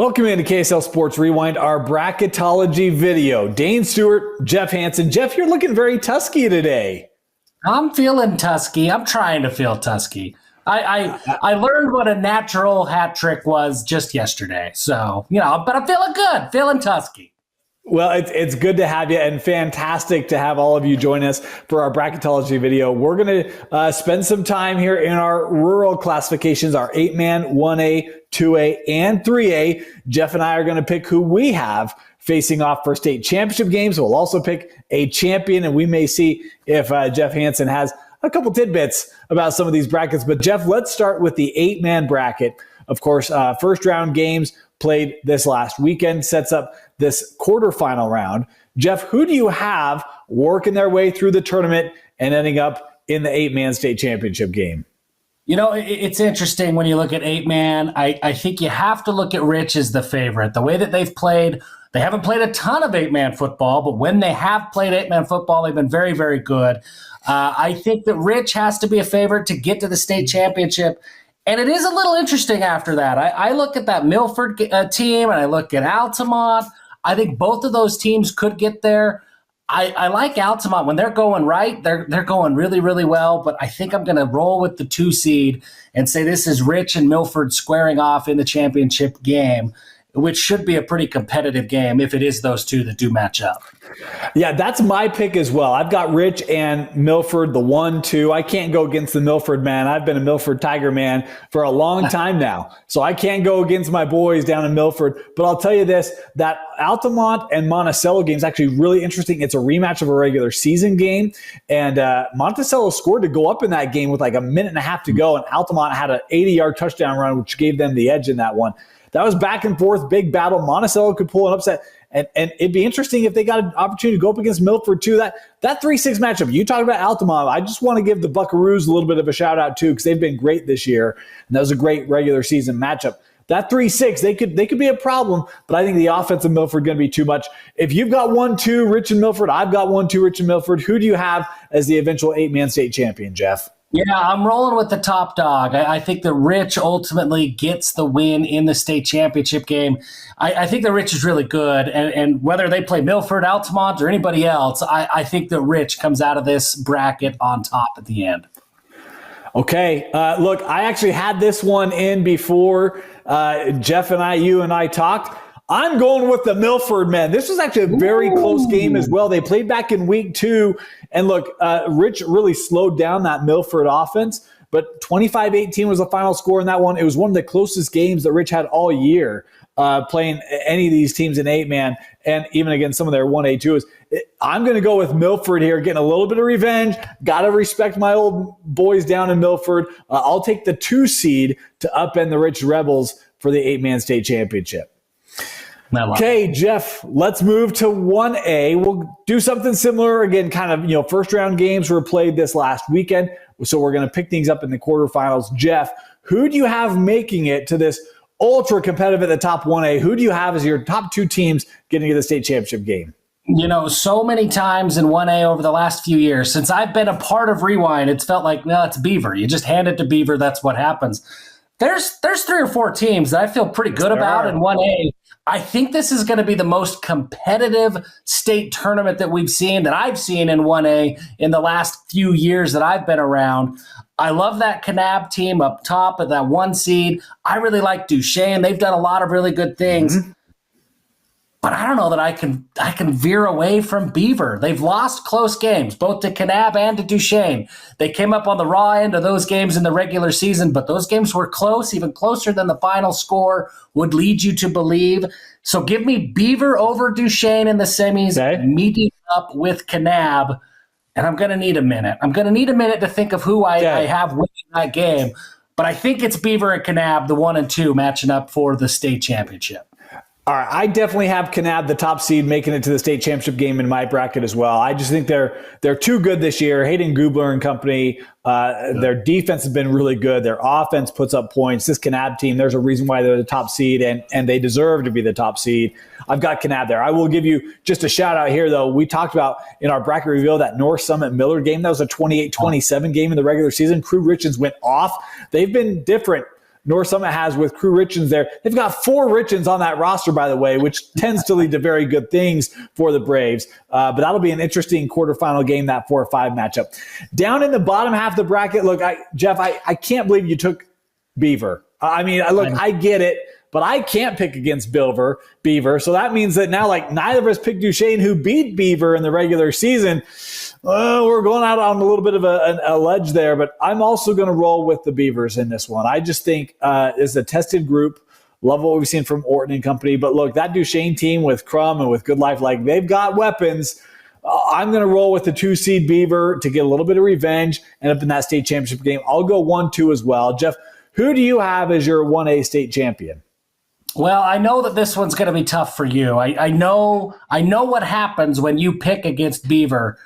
Welcome into KSL Sports Rewind, our bracketology video. Dane Stewart, Jeff Hansen. Jeff, you're looking very Tusky today. I'm feeling Tusky. I'm trying to feel Tusky. I learned what a natural hat trick was just yesterday. So, but I'm feeling good, feeling Tusky. Well, it's good to have you and fantastic to have all of you join us for our bracketology video. We're going to spend some time here in our rural classifications, our 8-man, 1A, 2A, and 3A. Jeff and I are going to pick who we have facing off for state championship games. We'll also pick a champion, and we may see if Jeff Hansen has a couple tidbits about some of these brackets. But Jeff, let's start with the 8-man bracket. Of course, first round games played this last weekend sets up this quarterfinal round. Jeff, who do you have working their way through the tournament and ending up in the 8-man state championship game? It's interesting when you look at 8-man. I think you have to look at Rich as the favorite. The way that they've played, they haven't played a ton of 8-man football, but when they have played 8-man football, they've been very, very good. I think that Rich has to be a favorite to get to the state championship. And it is a little interesting after that. I look at that Milford team and I look at Altamont. I think both of those teams could get there. I like Altamont. When they're going right, they're going really, really well. But I think I'm going to roll with the 2 seed and say this is Rich and Milford squaring off in the championship game, which should be a pretty competitive game if it is those two that do match up. Yeah, that's my pick as well. I've got Rich and Milford, the 1-2. I can't go against the Milford man. I've been a Milford Tiger man for a long time now, so I can't go against my boys down in Milford. But I'll tell you this, that Altamont and Monticello game is actually really interesting. It's a rematch of a regular season game, and Monticello scored to go up in that game with like a minute and a half to go, and Altamont had an 80-yard touchdown run, which gave them the edge in that one. That was back and forth, big battle. Monticello could pull an upset. And it'd be interesting if they got an opportunity to go up against Milford, too. That 3-6 matchup, you talked about Altamont. I just want to give the Buckaroos a little bit of a shout-out, too, because they've been great this year. And that was a great regular season matchup. That 3-6, they could be a problem, but I think the offense of Milford going to be too much. If you've got 1-2, Rich and Milford, I've got 1-2, Rich and Milford. Who do you have as the eventual 8-man state champion, Jeff? Yeah, I'm rolling with the top dog. I think that Rich ultimately gets the win in the state championship game. I think that Rich is really good, and whether they play Milford, Altamont, or anybody else, I think that Rich comes out of this bracket on top at the end. Okay, look, I actually had this one in before Jeff and you and I talked. I'm going with the Milford men. This was actually a very close game as well. They played back in week 2. And look, Rich really slowed down that Milford offense, but 25-18 was the final score in that one. It was one of the closest games that Rich had all year playing any of these teams in 8-man and even against some of their 1A, 2s. I'm going to go with Milford here, getting a little bit of revenge. Got to respect my old boys down in Milford. I'll take the 2 seed to upend the Rich Rebels for the 8-man state championship. Okay, Jeff, let's move to 1A. We'll do something similar. Again, kind of, first round games were played this last weekend. So we're going to pick things up in the quarterfinals. Jeff, who do you have making it to this ultra competitive at the top 1A? Who do you have as your top 2 teams getting to the state championship game? So many times in 1A over the last few years, since I've been a part of Rewind, it's felt like, no, it's Beaver. You just hand it to Beaver. That's what happens. There's 3 or 4 teams that I feel pretty good about in 1A. I think this is going to be the most competitive state tournament that I've seen in 1A in the last few years that I've been around. I love that Kanab team up top at that 1 seed. I really like Duchesne. They've done a lot of really good things. Mm-hmm. But I don't know that I can veer away from Beaver. They've lost close games, both to Kanab and to Duchesne. They came up on the raw end of those games in the regular season, but those games were close, even closer than the final score would lead you to believe. So give me Beaver over Duchesne in the semis, meeting up with Kanab, and I'm going to need a minute. I'm going to need a minute to think of who I have winning that game. But I think it's Beaver and Kanab, the 1 and 2, matching up for the state championship. All right, I definitely have Kanab, the top seed, making it to the state championship game in my bracket as well. I just think they're too good this year. Hayden Gubler and company, their defense has been really good. Their offense puts up points. This Kanab team, there's a reason why they're the top seed, and they deserve to be the top seed. I've got Kanab there. I will give you just a shout out here, though. We talked about in our bracket reveal that North Summit Miller game. That was a 28-27 game in the regular season. Crew Richards went off. They've been different North Summit has with Crew Richens there. They've got 4 Richens on that roster, by the way, which tends to lead to very good things for the Braves. But that'll be an interesting quarterfinal game, that 4-5 matchup. Down in the bottom half of the bracket, look, Jeff, I can't believe you took Beaver. I mean, look, I get it, but I can't pick against Beaver. So that means that now, like, neither of us picked Duchesne, who beat Beaver in the regular season. We're going out on a little bit of a ledge there, but I'm also going to roll with the Beavers in this one. I just think it's a tested group. Love what we've seen from Orton and company. But look, that Duchesne team with Crum and with Good Life, like, they've got weapons. I'm going to roll with the 2-seed Beaver to get a little bit of revenge and up in that state championship game. I'll go 1-2 as well. Jeff, who do you have as your 1A state champion? Well, I know that this one's going to be tough for you. I know what happens when you pick against Beaver.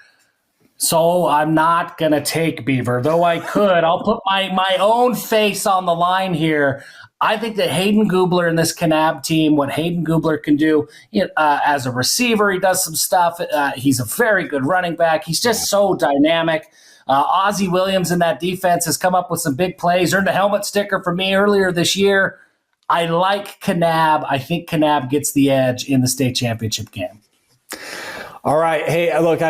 So I'm not going to take Beaver, though I could. I'll put my own face on the line here. I think that Hayden Gubler in this Kanab team, what Hayden Gubler can do as a receiver, he does some stuff. He's a very good running back. He's just so dynamic. Ozzie Williams in that defense has come up with some big plays, earned a helmet sticker from me earlier this year. I like Kanab. I think Kanab gets the edge in the state championship game. All right. Hey, look,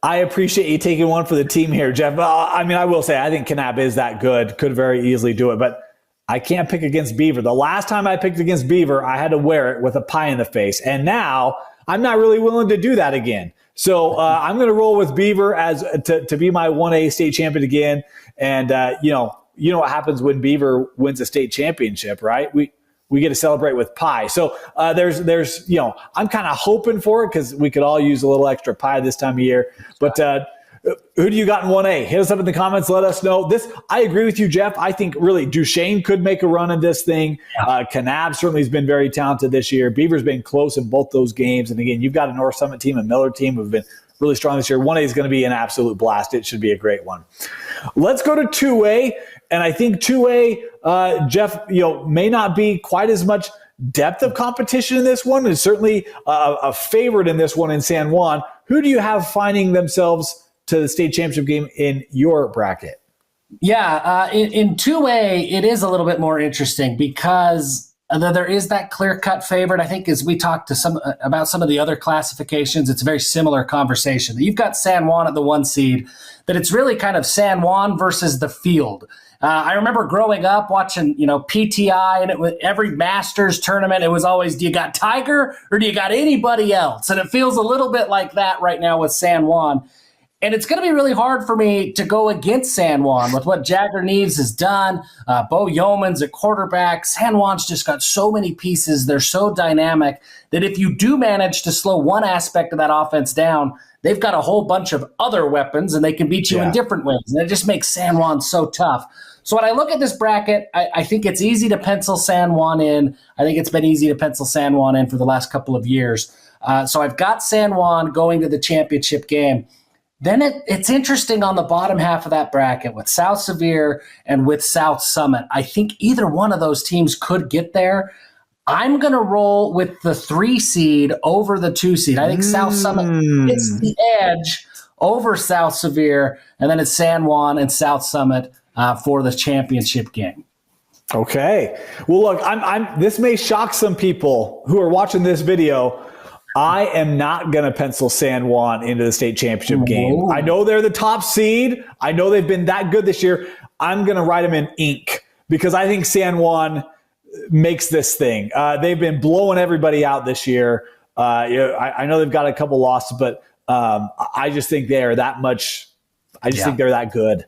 I appreciate you taking one for the team here, Jeff. I mean, I will say I think Kanab is that good. Could very easily do it, but I can't pick against Beaver. The last time I picked against Beaver, I had to wear it with a pie in the face. And now I'm not really willing to do that again. So I'm going to roll with Beaver as to be my 1A state champion again. And, you know what happens when Beaver wins a state championship, right? We get to celebrate with pie. So there's I'm kind of hoping for it because we could all use a little extra pie this time of year. But who do you got in 1A? Hit us up in the comments. Let us know. I agree with you, Jeff. I think really Duchesne could make a run in this thing. Kanab certainly has been very talented this year. Beaver's been close in both those games. And again, you've got a North Summit team, a Miller team who've been really strong this year. 1A is going to be an absolute blast. It should be a great one. Let's go to 2A. And I think 2A, Jeff, may not be quite as much depth of competition in this one. It's certainly a favorite in this one in San Juan. Who do you have finding themselves to the state championship game in your bracket? Yeah, in 2A, it is a little bit more interesting because there is that clear-cut favorite. I think as we talked to about some of the other classifications, it's a very similar conversation. You've got San Juan at the 1 seed, that it's really kind of San Juan versus the field. I remember growing up watching, PTI, and it was every Masters tournament. It was always, do you got Tiger or do you got anybody else? And it feels a little bit like that right now with San Juan. And it's going to be really hard for me to go against San Juan with what Jagger Neves has done. Bo Yeoman's at quarterback. San Juan's just got so many pieces. They're so dynamic that if you do manage to slow one aspect of that offense down, they've got a whole bunch of other weapons, and they can beat you in different ways. And it just makes San Juan so tough. So when I look at this bracket, I think it's easy to pencil San Juan in. I think it's been easy to pencil San Juan in for the last couple of years. So I've got San Juan going to the championship game. Then it's interesting on the bottom half of that bracket with South Sevier and with South Summit. I think either one of those teams could get there. I'm going to roll with the 3 seed over the 2 seed. I think South Summit gets the edge over South Sevier, and then it's San Juan and South Summit for the championship game. Okay. Well, look, this may shock some people who are watching this video. I am not going to pencil San Juan into the state championship game. I know they're the top seed. I know they've been that good this year. I'm going to write them in ink because I think San Juan makes this thing. They've been blowing everybody out this year. I know they've got a couple losses, but I just think they are that much. I just think they're that good.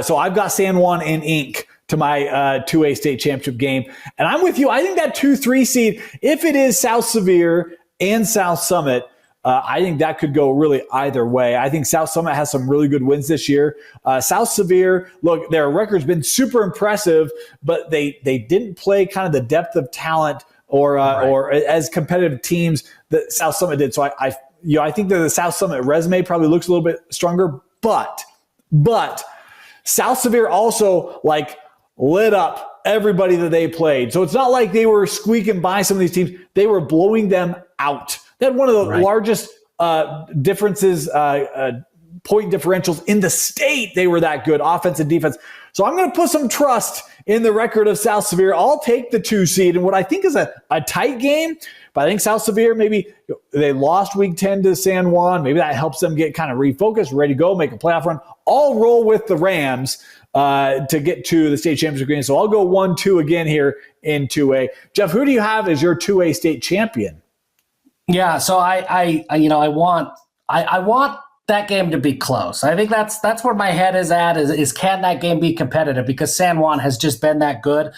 So I've got San Juan in ink to my 2A state championship game. And I'm with you. I think that 2-3 seed, if it is South Sevier and South Summit, I think that could go really either way. I think South Summit has some really good wins this year. South Sevier, look, their record's been super impressive, but they didn't play kind of the depth of talent or as competitive teams that South Summit did. So I think that the South Summit resume probably looks a little bit stronger, but South Sevier also lit up everybody that they played. So it's not like they were squeaking by some of these teams. They were blowing them out. They had one of the largest differences, point differentials in the state. They were that good, offense and defense. So I'm going to put some trust in the record of South Severe. I'll take the 2 seed and what I think is a tight game. But I think South Severe, maybe they lost week 10 to San Juan. Maybe that helps them get kind of refocused, ready to go, make a playoff run. I'll roll with the Rams to get to the state championship game. So I'll go 1-2 again here in 2A. Jeff, who do you have as your 2A state champion? Yeah, so I want that game to be close. I think that's where my head is at. Is can that game be competitive? Because San Juan has just been that good.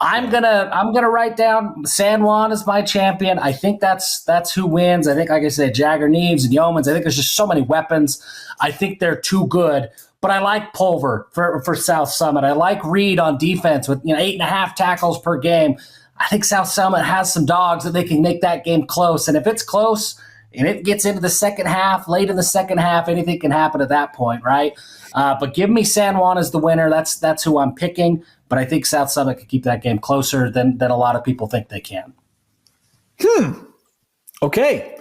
I'm gonna write down San Juan as my champion. I think that's who wins. I think, like I said, Jagger Neves and Yeomans. I think there's just so many weapons. I think they're too good. But I like Pulver for South Summit. I like Reed on defense with 8.5 tackles per game. I think South Summit has some dogs that they can make that game close. And if it's close and it gets into the second half, late in the second half, anything can happen at that point, right? But give me San Juan as the winner. That's who I'm picking. But I think South Summit can keep that game closer than a lot of people think they can. Okay.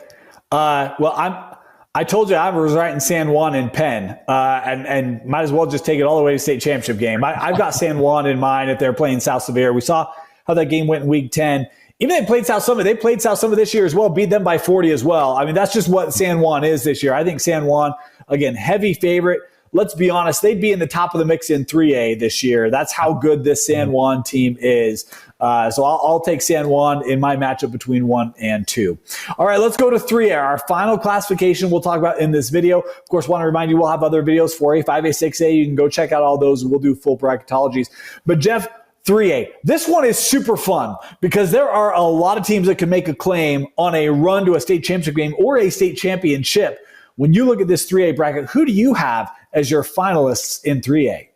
Well, I told you I was right in San Juan and Penn, and might as well just take it all the way to state championship game. I've got San Juan in mind if they're playing South Severe. We saw how that game went in week 10. Even they played South Summit. They played South Summit this year as well, beat them by 40 as well. I mean, that's just what San Juan is this year. I think San Juan, again, heavy favorite. Let's be honest, they'd be in the top of the mix in 3A this year. That's how good this San Juan team is. So I'll take San Juan in my matchup between 1 and 2. All right, let's go to 3A, our final classification we'll talk about in this video. Of course, want to remind you we'll have other videos, 4A, 5A, 6A. You can go check out all those. We'll do full bracketologies. But Jeff, 3A. This one is super fun because there are a lot of teams that can make a claim on a run to a state championship game or a state championship. When you look at this 3A bracket, who do you have as your finalists in 3A?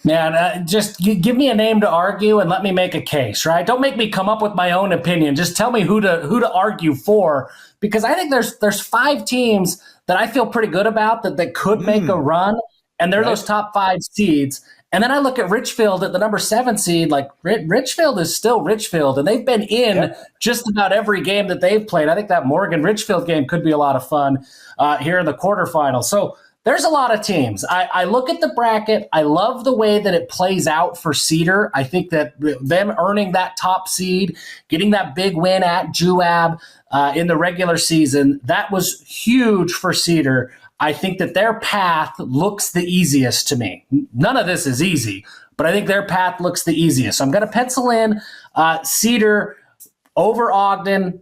Man, just give me a name to argue and let me make a case, right? Don't make me come up with my own opinion. Just tell me who to argue for, because I think there's 5 teams that I feel pretty good about that could make a run, and they're those top 5 seeds. And then I look at Richfield at the number 7 seed. Like Richfield is still Richfield, and they've been in just about every game that they've played. I think that Morgan Richfield game could be a lot of fun here in the quarterfinals. So there's a lot of teams. I look at the bracket. I love the way that it plays out for Cedar. I think that them earning that top seed, getting that big win at Juab in the regular season, that was huge for Cedar. I think that their path looks the easiest to me. None of this is easy, but I think their path looks the easiest. So I'm going to pencil in Cedar over Ogden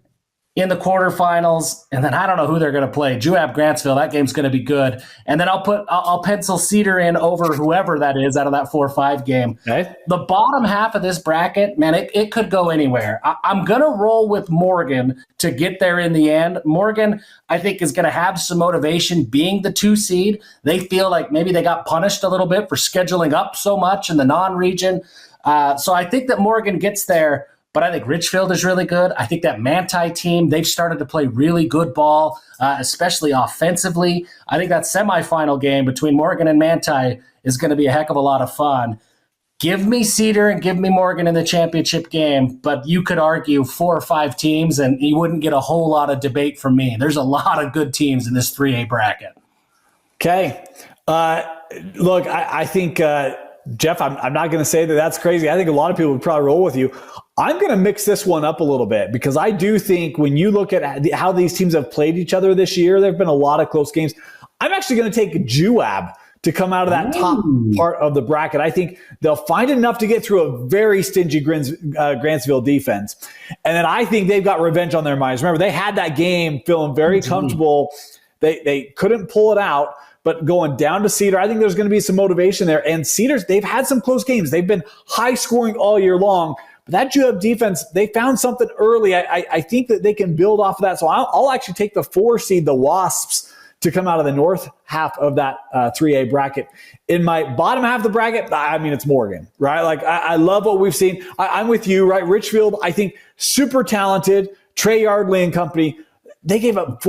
in the quarterfinals, and then I don't know who they're going to play. Juab Grantsville, that game's going to be good. And then I'll pencil Cedar in over whoever that is out of that 4-5 game. Okay. The bottom half of this bracket, man, it could go anywhere. I'm going to roll with Morgan to get there in the end. Morgan, I think, is going to have some motivation being the 2 seed. They feel like maybe they got punished a little bit for scheduling up so much in the non-region. So I think that Morgan gets there. But I think Richfield is really good. I think that Manti team, they've started to play really good ball, especially offensively. I think that semifinal game between Morgan and Manti is going to be a heck of a lot of fun. Give me Cedar and give me Morgan in the championship game, but you could argue 4 or 5 teams and you wouldn't get a whole lot of debate from me. There's a lot of good teams in this 3A bracket. Okay. Look, I think, Jeff, I'm not going to say that that's crazy. I think a lot of people would probably roll with you. I'm going to mix this one up a little bit because I do think when you look at how these teams have played each other this year, there have been a lot of close games. I'm actually going to take Juab to come out of that top part of the bracket. I think they'll find enough to get through a very stingy Grantsville defense. And then I think they've got revenge on their minds. Remember, they had that game feeling very comfortable. They couldn't pull it out. But going down to Cedar, I think there's going to be some motivation there. And Cedars, they've had some close games. They've been high scoring all year long. But that Juab defense, they found something early. I think that they can build off of that. So I'll actually take the 4 seed, the Wasps, to come out of the north half of that 3A bracket. In my bottom half of the bracket, I mean, it's Morgan, right? Like, I love what we've seen. I'm with you, right? Richfield, I think, super talented. Trey Yardley and company, they gave up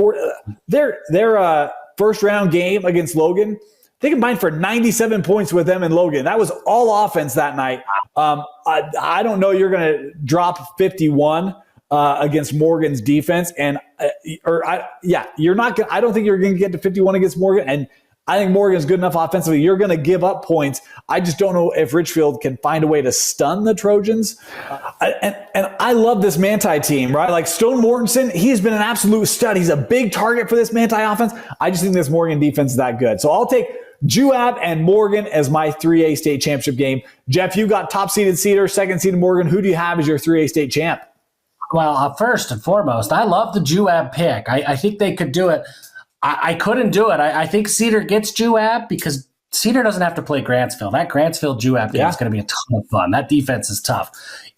their first round game against Logan. They combined for 97 points with them and Logan. That was all offense that night. I don't know you're going to drop 51 against Morgan's defense, and you're not. I don't think you're going to get to 51 against Morgan. And I think Morgan's good enough offensively. You're going to give up points. I just don't know if Richfield can find a way to stun the Trojans. And I love this Manti team, right? Like Stone Mortensen, he's been an absolute stud. He's a big target for this Manti offense. I just think this Morgan defense is that good. So I'll take Juab and Morgan as my 3A state championship game. Jeff, you got top-seeded Cedar, second-seeded Morgan. Who do you have as your 3A state champ? Well, first and foremost, I love the Juab pick. I think they could do it. I couldn't do it. I think Cedar gets Juab because Cedar doesn't have to play Grantsville. That Grantsville-Juab game is going to be a ton of fun. That defense is tough.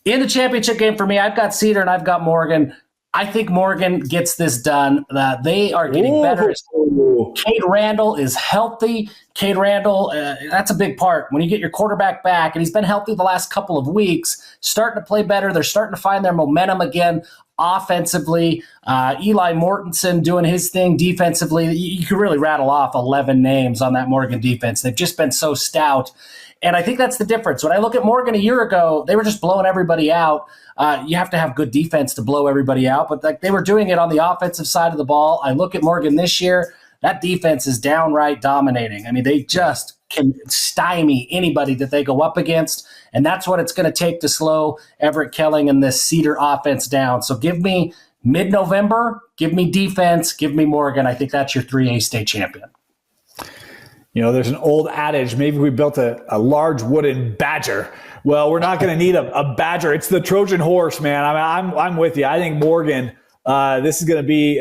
In the championship game for me, I've got Cedar and I've got Morgan. I think Morgan gets this done. They are getting better. Cade Randall is healthy. Cade Randall, that's a big part. When you get your quarterback back, and he's been healthy the last couple of weeks, starting to play better. They're starting to find their momentum again offensively. Eli Mortensen doing his thing defensively. You could really rattle off 11 names on that Morgan defense. They've just been so stout. And I think that's the difference. When I look at Morgan a year ago, they were just blowing everybody out. You have to have good defense to blow everybody out, but like they were doing it on the offensive side of the ball. I look at Morgan this year, that defense is downright dominating. I mean, they just can stymie anybody that they go up against, and that's what it's going to take to slow Everett Kelling and this Cedar offense down. So give me mid-November, give me defense, give me Morgan. I think that's your 3A state champion. You know, there's an old adage, maybe we built a large wooden badger. Well, we're not going to need a badger. It's the Trojan horse, man. I mean, I'm with you. I think Morgan, this is going to be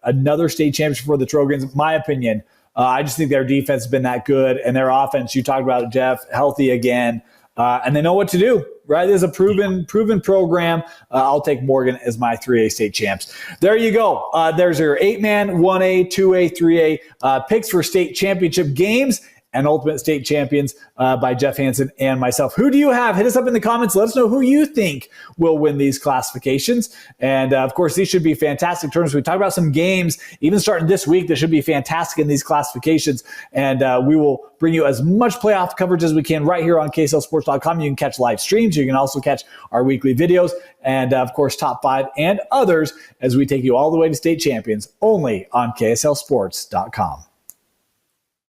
another state championship for the Trojans, in my opinion. I just think their defense has been that good, and their offense, you talked about it, Jeff, healthy again, and they know what to do. Right, there's a proven program. I'll take Morgan as my 3A state champs. There you go. There's your 8-man, 1A, 2A, 3A picks for state championship games and Ultimate State Champions by Jeff Hansen and myself. Who do you have? Hit us up in the comments. Let us know who you think will win these classifications. And, of course, these should be fantastic tournaments. We talked about some games, even starting this week, that should be fantastic in these classifications. And we will bring you as much playoff coverage as we can right here on KSLSports.com. You can catch live streams. You can also catch our weekly videos and, of course, top 5 and others as we take you all the way to state champions only on KSLSports.com.